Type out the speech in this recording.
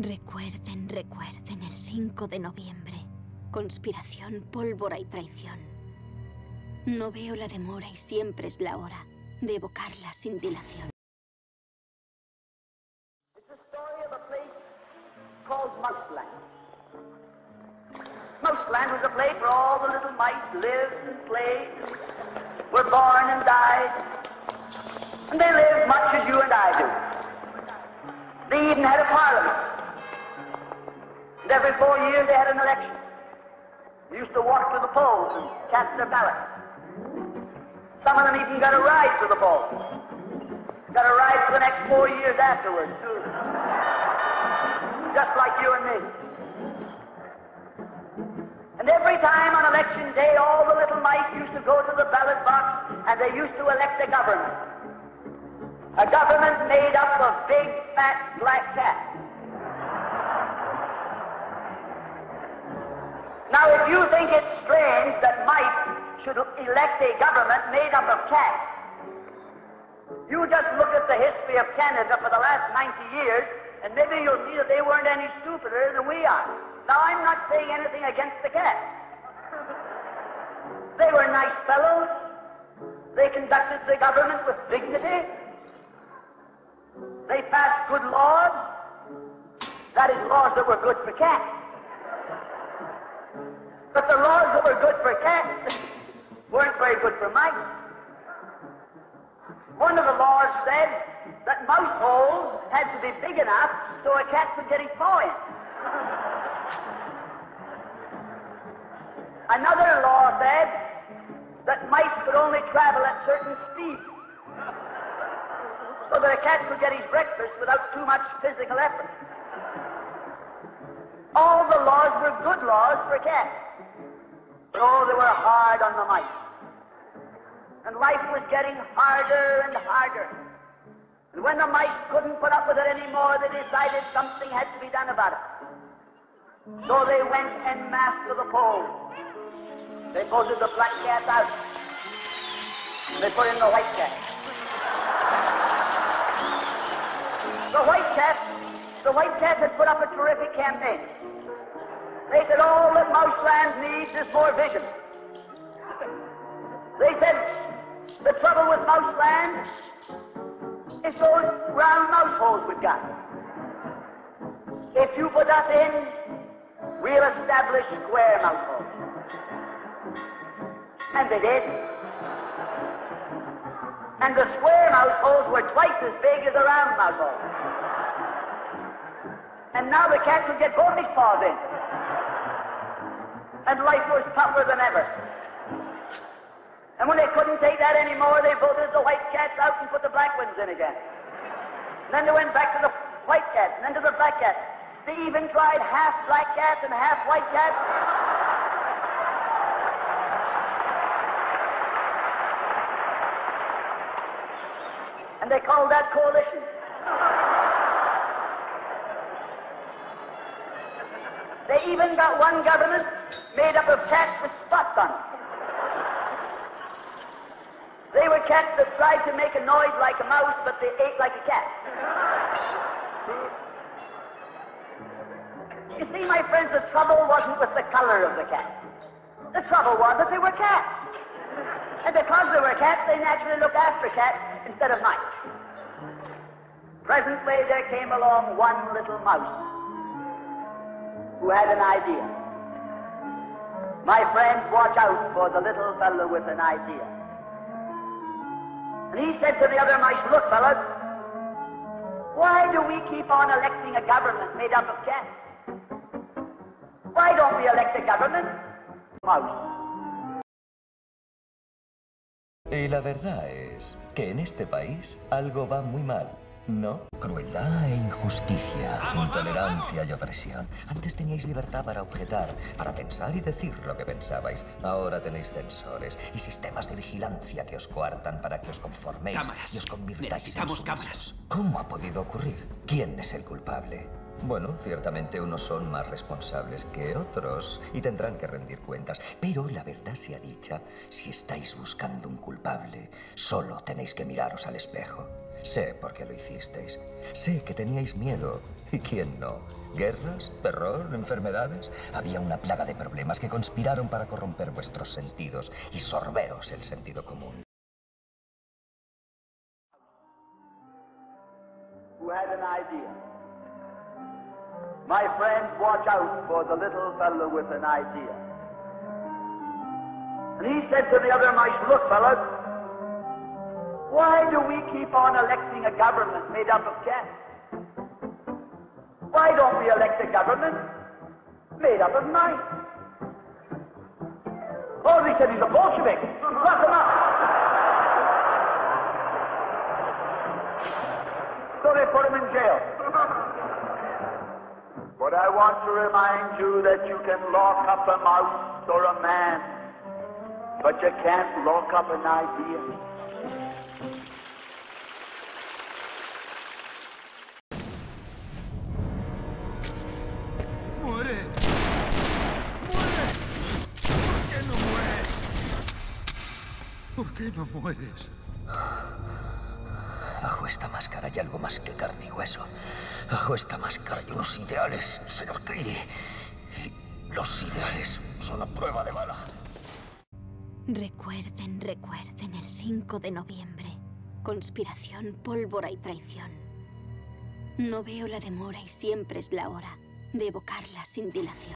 Recuerden, recuerden el 5 de noviembre. Conspiración, pólvora y traición. No veo la demora y siempre es la hora de evocarla sin dilación. It's the story of a place called Mouseland. Mouseland was a place where all the little mice lived and played, were born and died, and they lived much as you and I do. They even had a parliament. And every 4 years they had an election. They used to walk to the polls and cast their ballot. Some of them even got a ride to the polls. Got a ride for the next 4 years afterwards, too. Just like you and me. And every time on election day, all the little mice used to go to the ballot box and they used to elect a government. A government made up of big, fat, black cats. Now, if you think it's strange that mice should elect a government made up of cats, you just look at the history of Canada for the last 90 years, and maybe you'll see that they weren't any stupider than we are. Now, I'm not saying anything against the cats. They were nice fellows. They conducted the government with dignity. They passed good laws. That is, laws that were good for cats. But the laws that were good for cats weren't very good for mice. One of the laws said that mouse holes had to be big enough so a cat could get his paw in. Another law said that mice could only travel at certain speeds so that a cat could get his breakfast without too much physical effort. All the laws were good laws for cats. Oh, they were hard on the mice. And life was getting harder and harder. And when the mice couldn't put up with it anymore, they decided something had to be done about it. So they went en masse to the polls. They voted the black cat out. And they put in the white cat. The white cat had put up a terrific campaign. They said all that Mouseland needs is more vision. They said the trouble with Mouseland is those round mouse holes we've got. If you put us in, we'll establish square mouse holes. And they did. And the square mouse holes were twice as big as the round mouse holes. And now the cat could get both his paws in. And life was tougher than ever. And when they couldn't take that anymore, they voted the white cats out and put the black ones in again. And then they went back to the white cats, and then to the black cats. They even tried half black cats and half white cats. And they called that coalition. They even got one government made up of cats with spots on it. They were cats that tried to make a noise like a mouse, but they ate like a cat. You see, my friends, the trouble wasn't with the color of the cat. The trouble was that they were cats. And because they were cats, they naturally looked after cats instead of mice. Presently, there came along one little mouse who had an idea. My friends, watch out for the little fellow with an idea. And he said to the other mice, look, fellas, why do we keep on electing a government made up of cats? Why don't we elect a government mouse? Y la verdad es que en este país algo va muy mal, ¿no? Crueldad e injusticia, intolerancia y opresión. Antes teníais libertad para objetar, para pensar y decir lo que pensabais. Ahora tenéis censores y sistemas de vigilancia que os coartan para que os conforméis y os convirtáis Necesitamos en cámaras. ¿Cómo ha podido ocurrir? ¿Quién es el culpable? Bueno, ciertamente unos son más responsables que otros y tendrán que rendir cuentas. Pero la verdad sea dicha, si estáis buscando un culpable, solo tenéis que miraros al espejo. Sé por qué lo hicisteis. Sé que teníais miedo. ¿Y quién no? ¿Guerras? ¿Terror? ¿Enfermedades? Había una plaga de problemas que conspiraron para corromper vuestros sentidos y sorberos el sentido común. Who had an idea. My friends, watch out for the little fellow with an idea. And he said to the other mice, look, fellas, why do we keep on electing a government made up of cats? Why don't we elect a government made up of mice? Oh, they said he's a Bolshevik. Lock him up. So they put him in jail. But I want to remind you that you can lock up a mouse or a man, but you can't lock up an idea. ¡Muere! ¡Muere! ¿Por qué no mueres? ¿Por qué no mueres? Bajo esta máscara hay algo más que carne y hueso. Bajo esta máscara hay unos ideales, señor Creedy. Y los ideales son a prueba de bala. Recuerden el 5 de noviembre. Conspiración, pólvora y traición. No veo la demora y siempre es la hora de evocarla sin dilación.